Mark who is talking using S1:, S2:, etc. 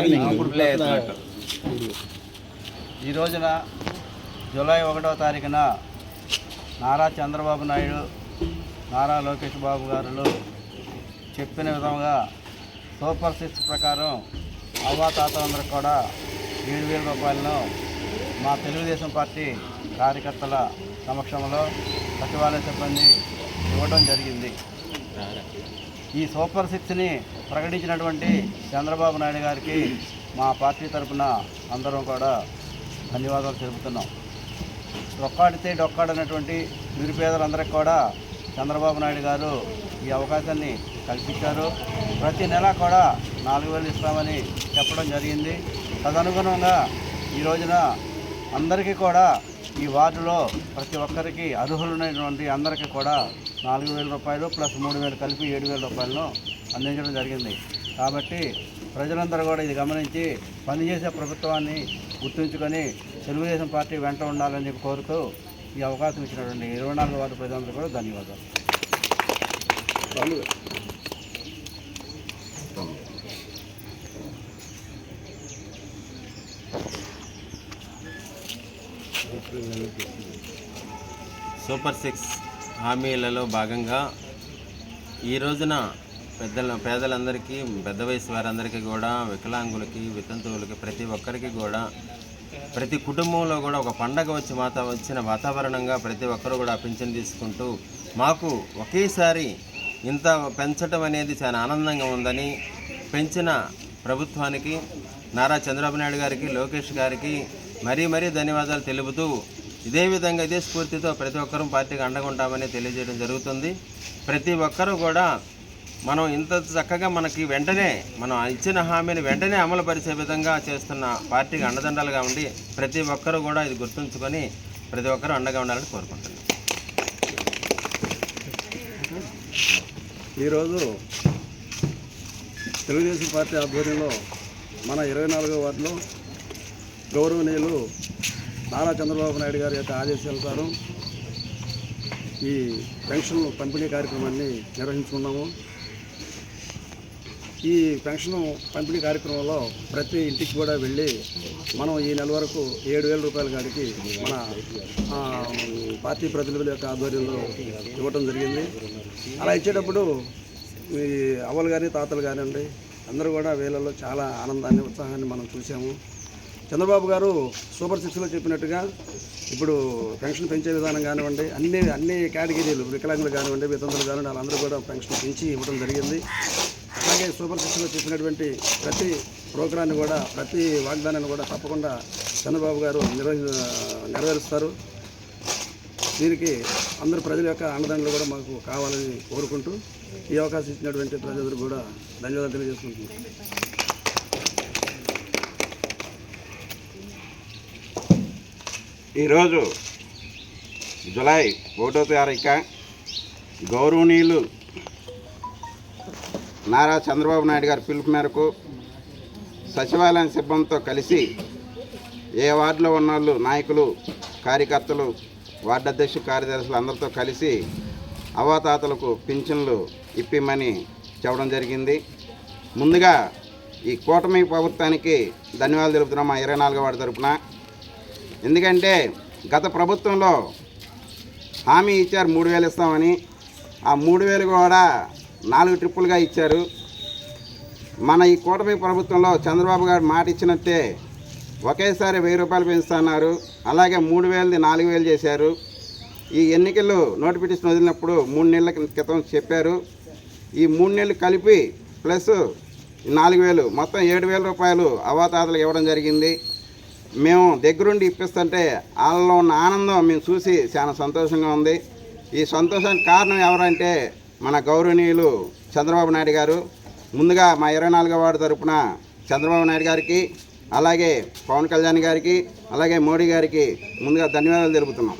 S1: ఈ రోజున జూలై 1వ తారీఖున నారా చంద్రబాబు నాయుడు, నారా లోకేష్ బాబు గారు చెప్పిన విధంగా సూపర్ 6 ప్రకారం అవ్వాతాతలందరికీ కూడా 7,000 రూపాయలను మా తెలుగుదేశం పార్టీ కార్యకర్తల సమక్షంలో సచివాలయ సిబ్బంది ఇవ్వడం జరిగింది. ఈ సూపర్ 6ని ప్రకటించినటువంటి చంద్రబాబు నాయుడు గారికి మా పార్టీ తరఫున అందరం కూడా ధన్యవాదాలు తెలుపుతున్నాం. రొక్కాడితే డొక్కాడనటువంటి నిరుపేదలందరికీ కూడా చంద్రబాబు నాయుడు గారు ఈ అవకాశాన్ని కల్పించారు. ప్రతి నెల కూడా 4,000 ఇస్తామని చెప్పడం జరిగింది. తదనుగుణంగా ఈ రోజున అందరికీ కూడా ఈ వార్డులో ప్రతి ఒక్కరికి అర్హులైనటువంటి అందరికీ కూడా 4,000 రూపాయలు ప్లస్ 3,000 కలిపి 7,000 రూపాయలను అందించడం జరిగింది. కాబట్టి ప్రజలందరూ కూడా ఇది గమనించి పనిచేసే ప్రభుత్వాన్ని గుర్తుంచుకొని తెలుగుదేశం పార్టీ వెంట ఉండాలని కోరుతూ ఈ అవకాశం ఇచ్చినటువంటి 24 వార్డు ప్రజలందరూ కూడా ధన్యవాదాలు.
S2: సూపర్ 6 హామీలలో భాగంగా ఈ రోజున పేదలందరికీ, పెద్ద వయసు వారందరికీ కూడా, వికలాంగులకి, వితంతువులకి, ప్రతి ఒక్కరికి కూడా, ప్రతి కుటుంబంలో కూడా ఒక పండగ వచ్చిన వాతావరణంగా ప్రతి ఒక్కరు కూడా పింఛన్ తీసుకుంటూ మాకు ఒకేసారి ఇంత పెంచడం అనేది చాలా ఆనందంగా ఉందని పెంచిన ప్రభుత్వానికి, నారా చంద్రబాబు నాయుడు గారికి, లోకేష్ గారికి మరీ ధన్యవాదాలు తెలుపుతూ ఇదే విధంగా ఇదే స్ఫూర్తితో ప్రతి ఒక్కరూ పార్టీకి అండగా ఉంటామని తెలియజేయడం జరుగుతుంది. ప్రతి ఒక్కరూ కూడా మనం ఇంత చక్కగా మనకి వెంటనే మనం ఇచ్చిన హామీని వెంటనే అమలు పరిచే విధంగా చేస్తున్న పార్టీకి అండదండలుగా ఉండి ప్రతి ఒక్కరూ కూడా ఇది గుర్తుంచుకొని ప్రతి ఒక్కరూ అండగా ఉండాలని కోరుకుంటున్నాను.
S1: ఈరోజు తెలుగుదేశం పార్టీ ఆధ్వర్యంలో మన 24వ వార్డులో గౌరవనీయులు నారా చంద్రబాబు నాయుడు గారి యొక్క ఆదేశానుసారం ఈ పెన్షన్ పంపిణీ కార్యక్రమాన్ని నిర్వహించుకున్నాము. ఈ పెన్షన్ పంపిణీ కార్యక్రమంలో ప్రతి ఇంటికి కూడా వెళ్ళి మనం ఈ నెల వరకు 7,000 రూపాయల కాడికి మన పార్టీ ప్రతినిధుల యొక్క ఆధ్వర్యంలో ఇవ్వటం జరిగింది. అలా ఇచ్చేటప్పుడు ఈ అవ్వలు కానీ తాతలు కానివ్వండి అందరూ కూడా వీళ్ళలో చాలా ఆనందాన్ని, ఉత్సాహాన్ని మనం చూసాము. చంద్రబాబు గారు సూపర్ 6లో చెప్పినట్టుగా ఇప్పుడు పెన్షన్ పెంచే విధానం కానివ్వండి, అన్ని కేటగిరీలు, వికలాంగులు కానివ్వండి, వితంతులు కానివ్వండి, వాళ్ళందరూ కూడా పెన్షన్ పెంచి ఇవ్వడం జరిగింది. అలాగే సూపర్ 6లో చెప్పినటువంటి ప్రతి ప్రోగ్రాన్ని కూడా, ప్రతి వాగ్దానాన్ని కూడా తప్పకుండా చంద్రబాబు గారు నెరవేరుస్తారు. దీనికి అందరు ప్రజల యొక్క అండదండలు కూడా మాకు కావాలని కోరుకుంటూ ఈ అవకాశం ఇచ్చినటువంటి ప్రజలందరూ కూడా ధన్యవాదాలు తెలియజేసుకుంటున్నాను.
S3: ఈరోజు జూలై 1వ తారీఖు గౌరవనీయులు నారా చంద్రబాబు నాయుడు గారి పిలుపు మేరకు సచివాలయం సిబ్బందితో కలిసి ఏ వార్డులో ఉన్న వాళ్ళు, నాయకులు, కార్యకర్తలు, వార్డు అధ్యక్షులు, కార్యదర్శులు అందరితో కలిసి అవ్వాతాతలకు పింఛన్లు ఇప్పిమని చెప్పడం జరిగింది. ముందుగా ఈ కూటమి ప్రభుత్వానికి ధన్యవాదాలు తెలుపుతున్నాం మా 24వ వార్డు తరపున. ఎందుకంటే గత ప్రభుత్వంలో హామీ ఇచ్చారు 3,000 ఇస్తామని. ఆ 3,000 కూడా 4 ట్రిప్పులుగా ఇచ్చారు. మన ఈ కూటమి ప్రభుత్వంలో చంద్రబాబు గారు మాట ఇచ్చినట్టే ఒకేసారి 1,000 రూపాయలు పెంచుతున్నారు. అలాగే 3,000ది 4,000 చేశారు. ఈ ఎన్నికలు నోటిఫికేషన్ వదిలినప్పుడు 3 నెలల క్రితం చెప్పారు. ఈ 3 నెలలు కలిపి ప్లస్ 4,000 మొత్తం 7,000 రూపాయలు అవ్వాతాతలకు ఇవ్వడం జరిగింది. మేము దగ్గరుండి ఇప్పిస్తుంటే వాళ్ళలో ఉన్న ఆనందం మేము చూసి చాలా సంతోషంగా ఉంది. ఈ సంతోషానికి కారణం ఎవరంటే మన గౌరవనీయులు చంద్రబాబు నాయుడు గారు. ముందుగా మా 24వ వార్డు తరపున చంద్రబాబు నాయుడు గారికి, అలాగే పవన్ కళ్యాణ్ గారికి, అలాగే మోడీ గారికి ముందుగా ధన్యవాదాలు తెలుపుతున్నాం.